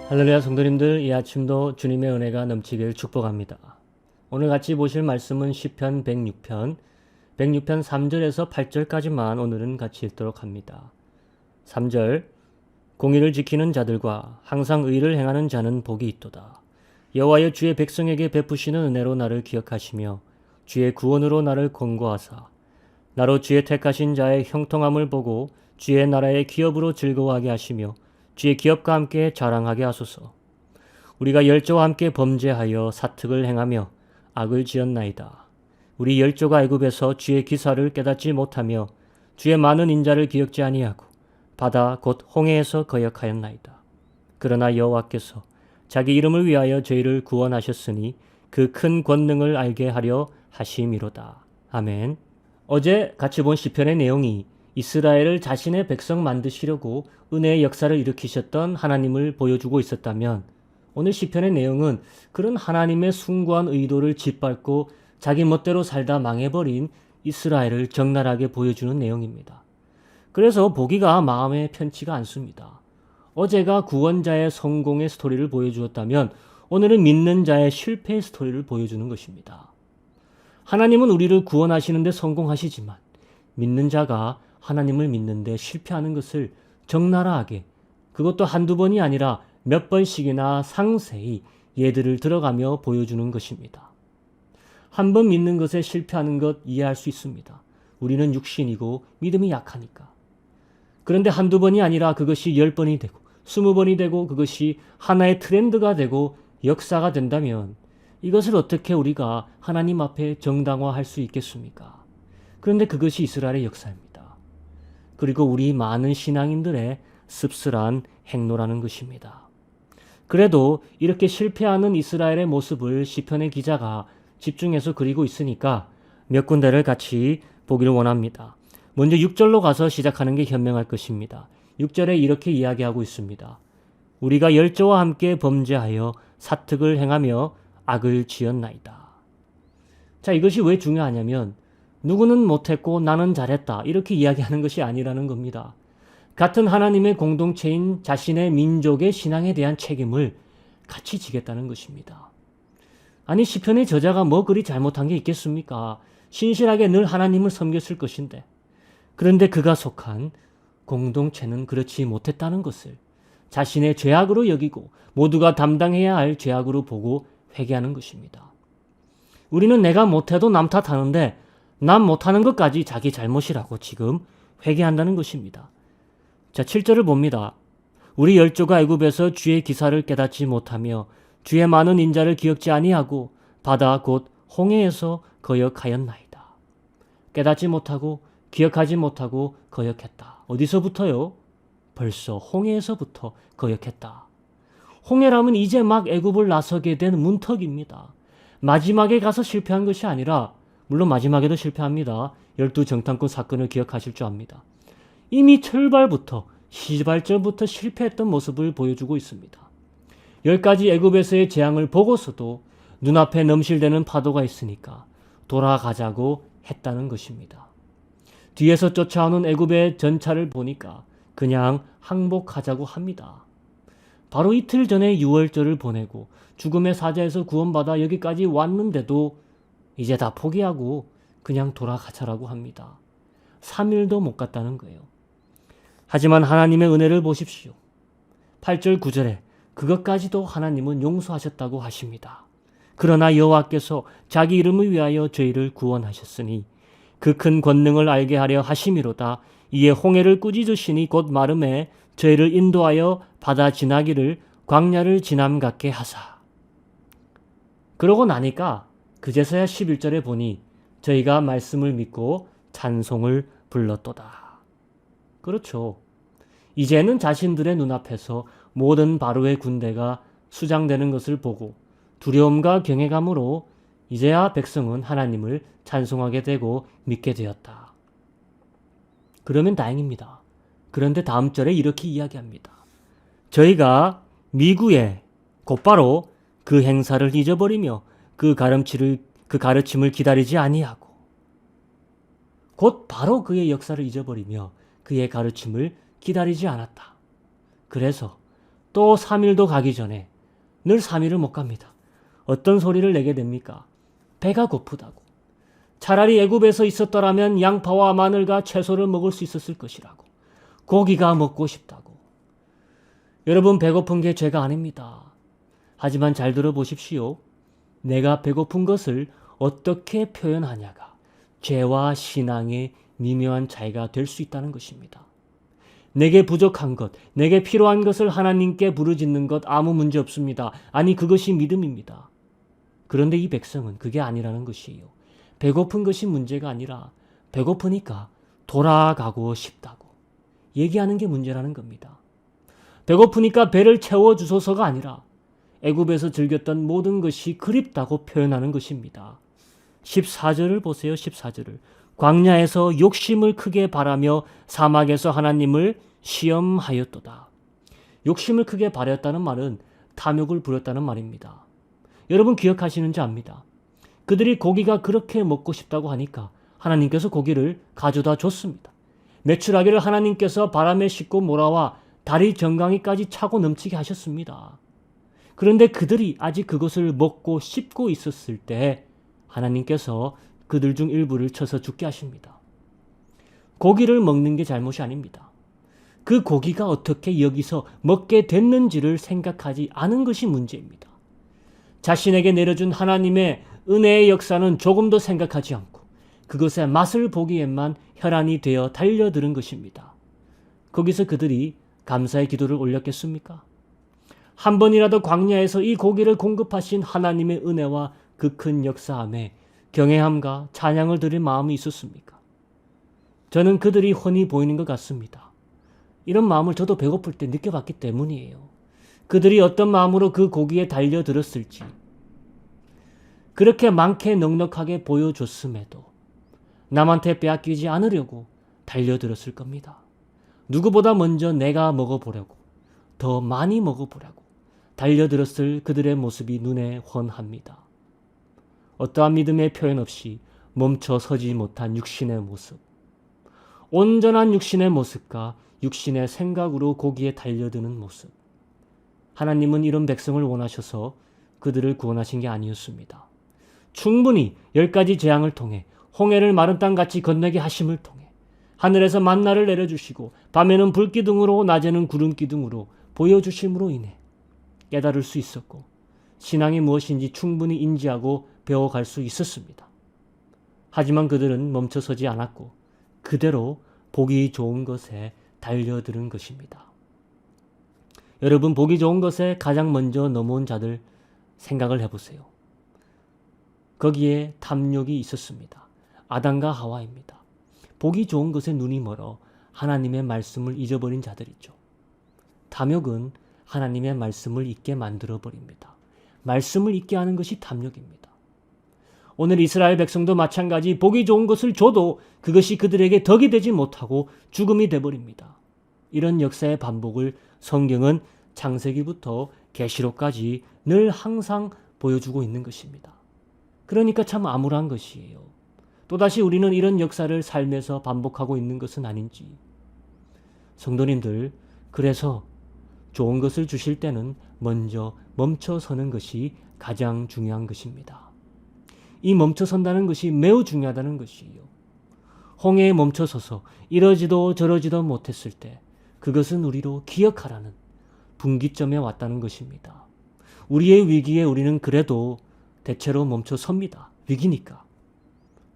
할렐루야 성도님들, 이 아침도 주님의 은혜가 넘치길 축복합니다. 오늘 같이 보실 말씀은 시편 106편 3절에서 8절까지만 오늘은 같이 읽도록 합니다. 3절, 공의를 지키는 자들과 항상 의를 행하는 자는 복이 있도다. 여호와여, 주의 백성에게 베푸시는 은혜로 나를 기억하시며 주의 구원으로 나를 권고하사 나로 주의 택하신 자의 형통함을 보고 주의 나라의 기업으로 즐거워하게 하시며 주의 기업과 함께 자랑하게 하소서. 우리가 열조와 함께 범죄하여 사특을 행하며 악을 지었나이다. 우리 열조가 애굽에서 주의 기사를 깨닫지 못하며 주의 많은 인자를 기억지 아니하고 바다 곧 홍해에서 거역하였나이다. 그러나 여호와께서 자기 이름을 위하여 저희를 구원하셨으니 그 큰 권능을 알게 하려 하심이로다. 아멘. 어제 같이 본 시편의 내용이 이스라엘을 자신의 백성 만드시려고 은혜의 역사를 일으키셨던 하나님을 보여주고 있었다면, 오늘 시편의 내용은 그런 하나님의 숭고한 의도를 짓밟고 자기 멋대로 살다 망해버린 이스라엘을 적나라하게 보여주는 내용입니다. 그래서 보기가 마음에 편치가 않습니다. 어제가 구원자의 성공의 스토리를 보여주었다면 오늘은 믿는 자의 실패의 스토리를 보여주는 것입니다. 하나님은 우리를 구원하시는데 성공하시지만 믿는 자가 하나님을 믿는데 실패하는 것을 적나라하게, 그것도 한두 번이 아니라 몇 번씩이나 상세히 예들을 들어가며 보여주는 것입니다. 한 번 믿는 것에 실패하는 것 이해할 수 있습니다. 우리는 육신이고 믿음이 약하니까. 그런데 한두 번이 아니라 그것이 10번이 되고 20번이 되고 그것이 하나의 트렌드가 되고 역사가 된다면 이것을 어떻게 우리가 하나님 앞에 정당화할 수 있겠습니까? 그런데 그것이 이스라엘의 역사입니다. 그리고 우리 많은 신앙인들의 씁쓸한 행로라는 것입니다. 그래도 이렇게 실패하는 이스라엘의 모습을 시편의 기자가 집중해서 그리고 있으니까 몇 군데를 같이 보기를 원합니다. 먼저 6절로 가서 시작하는 게 현명할 것입니다. 6절에 이렇게 이야기하고 있습니다. 우리가 열조와 함께 범죄하여 사특을 행하며 악을 지었나이다. 자, 이것이 왜 중요하냐면 누구는 못했고 나는 잘했다 이렇게 이야기하는 것이 아니라는 겁니다. 같은 하나님의 공동체인 자신의 민족의 신앙에 대한 책임을 같이 지겠다는 것입니다. 아니 시편의 저자가 뭐 그리 잘못한 게 있겠습니까? 신실하게 늘 하나님을 섬겼을 것인데. 그런데 그가 속한 공동체는 그렇지 못했다는 것을 자신의 죄악으로 여기고 모두가 담당해야 할 죄악으로 보고 회개하는 것입니다. 우리는 내가 못해도 남 탓하는데 남 못하는 것까지 자기 잘못이라고 지금 회개한다는 것입니다. 자, 7절을 봅니다. 우리 열조가 애굽에서 주의 기사를 깨닫지 못하며 주의 많은 인자를 기억지 아니하고 바다 곧 홍해에서 거역하였나이다. 깨닫지 못하고 기억하지 못하고 거역했다. 어디서부터요? 벌써 홍해에서부터 거역했다. 홍해라면 이제 막 애굽을 나서게 된 문턱입니다. 마지막에 가서 실패한 것이 아니라 물론 마지막에도 실패합니다. 12정탐꾼 사건을 기억하실 줄 압니다. 이미 출발부터 시발점부터 실패했던 모습을 보여주고 있습니다. 10가지 애굽에서의 재앙을 보고서도 눈앞에 넘실대는 파도가 있으니까 돌아가자고 했다는 것입니다. 뒤에서 쫓아오는 애굽의 전차를 보니까 그냥 항복하자고 합니다. 바로 이틀 전에 유월절을 보내고 죽음의 사자에서 구원받아 여기까지 왔는데도 이제 다 포기하고 그냥 돌아가자라고 합니다. 3일도 못 갔다는 거예요. 하지만 하나님의 은혜를 보십시오. 8절 9절에 그것까지도 하나님은 용서하셨다고 하십니다. 그러나 여호와께서 자기 이름을 위하여 저희를 구원하셨으니 그 큰 권능을 알게 하려 하심이로다. 이에 홍해를 꾸짖으시니 곧 마름에 저희를 인도하여 바다 지나기를 광야를 지남 같게 하사. 그러고 나니까 그제서야 11절에 보니 저희가 말씀을 믿고 찬송을 불렀도다. 그렇죠. 이제는 자신들의 눈앞에서 모든 바로의 군대가 수장되는 것을 보고 두려움과 경외감으로 이제야 백성은 하나님을 찬송하게 되고 믿게 되었다. 그러면 다행입니다. 그런데 다음 절에 이렇게 이야기합니다. 저희가 미구에 곧바로 그 행사를 잊어버리며 그 가르침을 기다리지 아니하고 곧 바로 그의 역사를 잊어버리며 그의 가르침을 기다리지 않았다. 그래서 또 3일도 가기 전에 늘 3일을 못 갑니다. 어떤 소리를 내게 됩니까? 배가 고프다고. 차라리 애굽에서 있었더라면 양파와 마늘과 채소를 먹을 수 있었을 것이라고. 고기가 먹고 싶다고. 여러분 배고픈 게 죄가 아닙니다. 하지만 잘 들어보십시오. 내가 배고픈 것을 어떻게 표현하냐가 죄와 신앙의 미묘한 차이가 될 수 있다는 것입니다. 내게 부족한 것, 내게 필요한 것을 하나님께 부르짖는 것 아무 문제 없습니다. 아니 그것이 믿음입니다. 그런데 이 백성은 그게 아니라는 것이에요. 배고픈 것이 문제가 아니라 배고프니까 돌아가고 싶다고 얘기하는 게 문제라는 겁니다. 배고프니까 배를 채워주소서가 아니라 애굽에서 즐겼던 모든 것이 그립다고 표현하는 것입니다. 14절을 보세요. 14절을. 광야에서 욕심을 크게 바라며 사막에서 하나님을 시험하였도다. 욕심을 크게 바랐다는 말은 탐욕을 부렸다는 말입니다. 여러분 기억하시는지 압니다. 그들이 고기가 그렇게 먹고 싶다고 하니까 하나님께서 고기를 가져다 줬습니다. 메추라기를 하나님께서 바람에 싣고 몰아와 다리 정강이까지 차고 넘치게 하셨습니다. 그런데 그들이 아직 그것을 먹고 씹고 있었을 때 하나님께서 그들 중 일부를 쳐서 죽게 하십니다. 고기를 먹는 게 잘못이 아닙니다. 그 고기가 어떻게 여기서 먹게 됐는지를 생각하지 않은 것이 문제입니다. 자신에게 내려준 하나님의 은혜의 역사는 조금도 생각하지 않고 그것의 맛을 보기에만 혈안이 되어 달려드는 것입니다. 거기서 그들이 감사의 기도를 올렸겠습니까? 한 번이라도 광야에서 이 고기를 공급하신 하나님의 은혜와 그 큰 역사함에 경외함과 찬양을 드릴 마음이 있었습니까? 저는 그들이 훤히 보이는 것 같습니다. 이런 마음을 저도 배고플 때 느껴봤기 때문이에요. 그들이 어떤 마음으로 그 고기에 달려들었을지, 그렇게 많게 넉넉하게 보여줬음에도 남한테 빼앗기지 않으려고 달려들었을 겁니다. 누구보다 먼저 내가 먹어보려고, 더 많이 먹어보려고 달려들었을 그들의 모습이 눈에 훤합니다. 어떠한 믿음의 표현 없이 멈춰 서지 못한 육신의 모습, 온전한 육신의 모습과 육신의 생각으로 고기에 달려드는 모습. 하나님은 이런 백성을 원하셔서 그들을 구원하신 게 아니었습니다. 충분히 10가지 재앙을 통해 홍해를 마른 땅같이 건너게 하심을 통해 하늘에서 만나를 내려주시고 밤에는 불기둥으로 낮에는 구름기둥으로 보여주심으로 인해 깨달을 수 있었고 신앙이 무엇인지 충분히 인지하고 배워갈 수 있었습니다. 하지만 그들은 멈춰서지 않았고 그대로 보기 좋은 것에 달려드는 것입니다. 여러분, 보기 좋은 것에 가장 먼저 넘어온 자들 생각을 해보세요. 거기에 탐욕이 있었습니다. 아담과 하와입니다. 보기 좋은 것에 눈이 멀어 하나님의 말씀을 잊어버린 자들이죠. 탐욕은 하나님의 말씀을 잊게 만들어버립니다. 말씀을 잊게 하는 것이 탐욕입니다. 오늘 이스라엘 백성도 마찬가지 보기 좋은 것을 줘도 그것이 그들에게 덕이 되지 못하고 죽음이 되어버립니다. 이런 역사의 반복을 성경은 창세기부터 계시록까지 늘 항상 보여주고 있는 것입니다. 그러니까 참 암울한 것이에요. 또다시 우리는 이런 역사를 삶에서 반복하고 있는 것은 아닌지. 성도님들, 그래서 좋은 것을 주실 때는 먼저 멈춰서는 것이 가장 중요한 것입니다. 이 멈춰선다는 것이 매우 중요하다는 것이에요. 홍해에 멈춰서서 이러지도 저러지도 못했을 때 그것은 우리로 기억하라는 분기점에 왔다는 것입니다. 우리의 위기에 우리는 그래도 대체로 멈춰섭니다. 위기니까.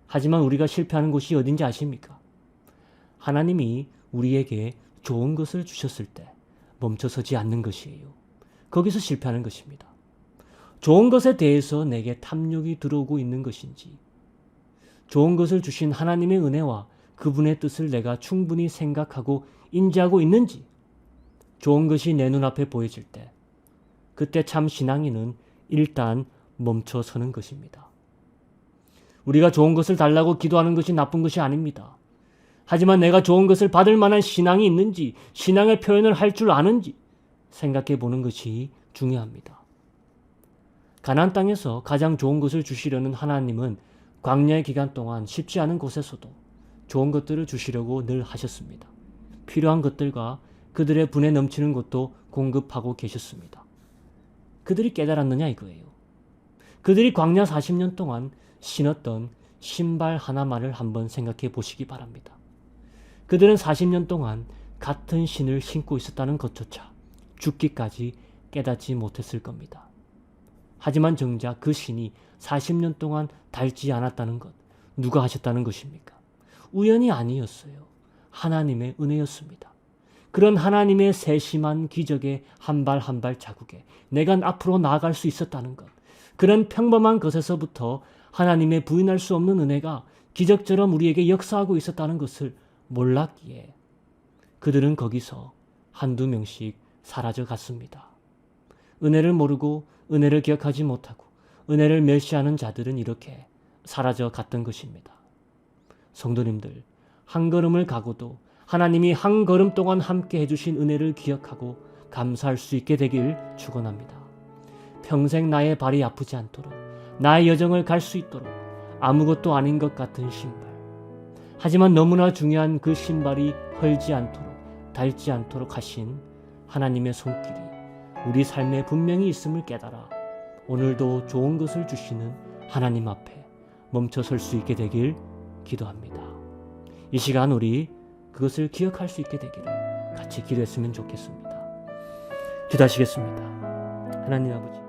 하지만 우리가 실패하는 곳이 어딘지 아십니까? 하나님이 우리에게 좋은 것을 주셨을 때 멈춰서지 않는 것이에요. 거기서 실패하는 것입니다. 좋은 것에 대해서 내게 탐욕이 들어오고 있는 것인지, 좋은 것을 주신 하나님의 은혜와 그분의 뜻을 내가 충분히 생각하고 인지하고 있는지, 좋은 것이 내 눈앞에 보여질 때 그때 참 신앙인은 일단 멈춰서는 것입니다. 우리가 좋은 것을 달라고 기도하는 것이 나쁜 것이 아닙니다. 하지만 내가 좋은 것을 받을 만한 신앙이 있는지, 신앙의 표현을 할 줄 아는지 생각해 보는 것이 중요합니다. 가나안 땅에서 가장 좋은 것을 주시려는 하나님은 광야의 기간 동안 쉽지 않은 곳에서도 좋은 것들을 주시려고 늘 하셨습니다. 필요한 것들과 그들의 분에 넘치는 것도 공급하고 계셨습니다. 그들이 깨달았느냐 이거예요. 그들이 광야 40년 동안 신었던 신발 하나만을 한번 생각해 보시기 바랍니다. 그들은 40년 동안 같은 신을 신고 있었다는 것조차 죽기까지 깨닫지 못했을 겁니다. 하지만 정작 그 신이 40년 동안 닳지 않았다는 것, 누가 하셨다는 것입니까? 우연이 아니었어요. 하나님의 은혜였습니다. 그런 하나님의 세심한 기적의 한 발 한 발 자국에 내가 앞으로 나아갈 수 있었다는 것, 그런 평범한 것에서부터 하나님의 부인할 수 없는 은혜가 기적처럼 우리에게 역사하고 있었다는 것을 몰랐기에 그들은 거기서 한두 명씩 사라져 갔습니다. 은혜를 모르고 은혜를 기억하지 못하고 은혜를 멸시하는 자들은 이렇게 사라져 갔던 것입니다. 성도님들, 한 걸음을 가고도 하나님이 한 걸음 동안 함께 해주신 은혜를 기억하고 감사할 수 있게 되길 축원합니다. 평생 나의 발이 아프지 않도록, 나의 여정을 갈 수 있도록 아무것도 아닌 것 같은 신발, 하지만 너무나 중요한 그 신발이 헐지 않도록, 닳지 않도록 하신 하나님의 손길이 우리 삶에 분명히 있음을 깨달아 오늘도 좋은 것을 주시는 하나님 앞에 멈춰설 수 있게 되길 기도합니다. 이 시간 우리 그것을 기억할 수 있게 되기를 같이 기도했으면 좋겠습니다. 기도하시겠습니다. 하나님 아버지,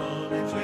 전해줘